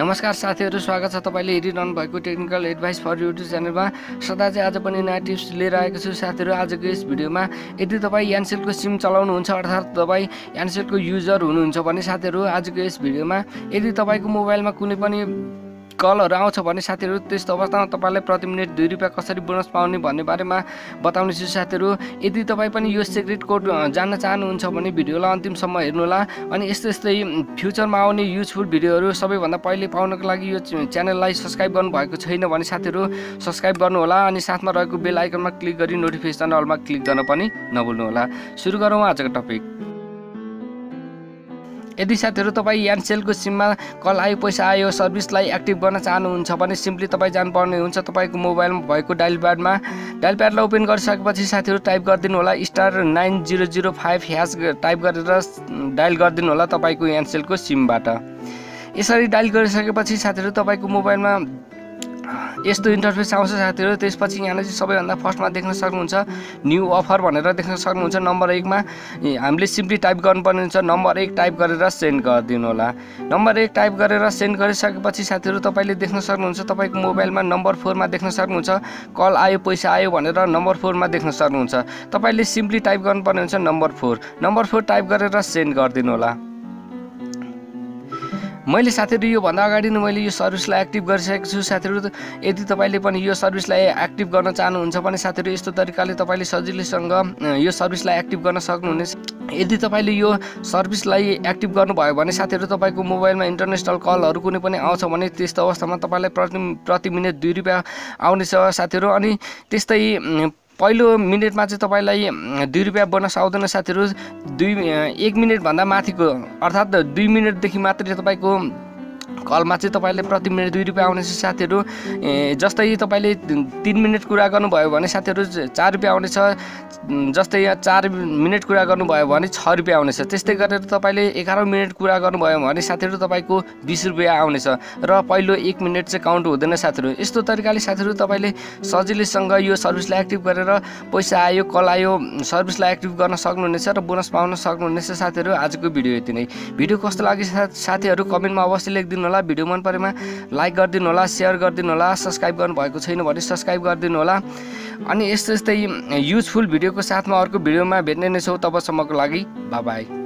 नमस्कार साथीहरु, स्वागत छ तपाईले हेरिरहनु भएको टेक्निकल एडभाइस फर युट्युब च्यानलमा। सदा चाहिँ आज पनि नयाँ टिप्स लिएर आएको छु साथीहरु। आजको यस भिडियोमा यदि तपाई एनसेलको सिम चलाउनुहुन्छ अर्थात् तपाई एनसेलको युजर हुनुहुन्छ भने साथीहरु, आजको यस भिडियोमा यदि तपाईको मोबाइलमा कुनै पनि कलहरु आउँछ भने साथीहरु, त्यस्तो अवस्थामा तपाईलाई प्रति मिनेट 2 रुपैयाँ कसरी बोनस पाउने भन्ने बारेमा बताउने छु साथीहरु। यदि तपाई पनि यो सिक्रेट कोड जान्न चाहनुहुन्छ भने भिडियोलाई अन्तिमसम्म हेर्नु होला। अनि यस्तै फ्युचरमा आउने युजफुल भिडियोहरु सबैभन्दा पहिले पाउनको लागि यो च्यानललाई सब्स्क्राइब गर्नु भएको छैन भने साथीहरु सब्स्क्राइब गर्नु होला अनि साथमा रहेको बेल आइकनमा क्लिक गरी नोटिफिकेसन अलमा क्लिक गर्न पनि नभुल्नु होला। सुरु गरौँ आजको टपिक। यदि साथीहरु तपाई एनसेलको सिममा कल आयो पैसा आयो सर्भिसलाई एक्टिभ गर्न चाहनुहुन्छ भने सिम्पली तपाई जानुपर्ने हुन्छ तपाईको मोबाइलमा भएको डायल प्याडलाई ओपन गरिसकेपछि साथीहरु टाइप गरिदिनु होला *9005# टाइप गरेर डायल गरिदिनु होला तपाईको एनसेलको सिमबाट। यसरी डायल गरिसकेपछि साथीहरु तपाईको मोबाइलमा यस्तो इन्टरफेस आउँछ साथीहरु। त्यसपछि यहाँ चाहिँ सबैभन्दा फर्स्टमा देख्न सक्नुहुन्छ न्यू अफर भनेर देख्न सक्नुहुन्छ। नम्बर 1 मा हामीले सिम्पली टाइप गर्नुपर्ने हुन्छ। नम्बर 1 टाइप गरेर सेन्ड गरिदिनु होला। नम्बर 1 टाइप गरेर सेन्ड गरिसकेपछि साथीहरु तपाईले देख्न सक्नुहुन्छ तपाईको मोबाइलमा नम्बर 4 मा देख्न सक्नुहुन्छ कल आयो पैसा आयो भनेर नम्बर 4 मा देख्न सक्नुहुन्छ। तपाईले सिम्पली टाइप गर्नुपर्ने हुन्छ नम्बर 4 टाइप गरेर सेन्ड गरिदिनु होला। मैले साथीहरु यो भन्दा अगाडि नै मैले यो सर्भिसलाई एक्टिभ गरिसकेको छु साथीहरु। यदि तपाईले पनि यो सर्भिसलाई एक्टिभ गर्न चाहनुहुन्छ भने साथीहरु यस्तो तरिकाले तपाईले सजिलैसँग यो सर्भिसलाई एक्टिभ गर्न सक्नुहुनेछ। यदि तपाईले यो सर्भिसलाई एक्टिभ गर्नुभयो भने साथीहरु तपाईको मोबाइलमा इन्टरनेशनल कलहरु कुनै पनि आउँछ भने त्यस्तो अवस्थामा तपाईलाई प्रति मिनेट 2 रुपैयाँ आउनेछ साथीहरु। अनि त्यस्तै पहिलो मिनेटमा चाहिँ तपाईलाई 2 रुपैयाँ बोनस आउँदैन साथीहरु। 1 मिनेट भन्दा माथिको अर्थात् 2 मिनेटदेखि मात्रै तपाईको कलमा चाहिँ तपाईले प्रति मिनेट 2 रुपैयाँ आउनेछ साथीहरु। जस्तै तपाईले 3 मिनेट कुरा गर्नुभयो भने साथीहरु 4 रुपैयाँ आउनेछ। जस्तै यहाँ 4 मिनेट कुरा गर्नुभयो भने 6 रुपैयाँ आउनेछ। त्यस्तै गरेर तपाईले 11 मिनेट कुरा गर्नुभयो भने साथीहरु तपाईको 20 रुपैयाँ आउनेछ र पहिलो 1 मिनेट चाहिँ काउन्ट हुँदैन साथीहरु। यस्तो तरिकाले साथीहरु तपाईले सजिलैसँग यो सर्भिसलाई एक्टिभ गरेर पैसा आयो कल आयो सर्भिसलाई एक्टिभ गर्न सक्नुहुनेछ र बोनस पाउन सक्नुहुनेछ साथीहरु। आजको भिडियो यति नै। भिडियो कस्तो लाग्यो साथीहरु कमेन्टमा अवश्य लेखिदिनु होला। भिडियो मन परेमा लाइक गरिदिनु होला, शेयर गरिदिनु होला, सब्स्क्राइब गर्नु भएको छैन भने सब्स्क्राइब गरिदिनु होला। अनि यस्तै युजफुल भिडियोको साथमा अर्को भिडियोमा भेट्ने नै छौँ। तबसम्मको लागि बाइ बाइ।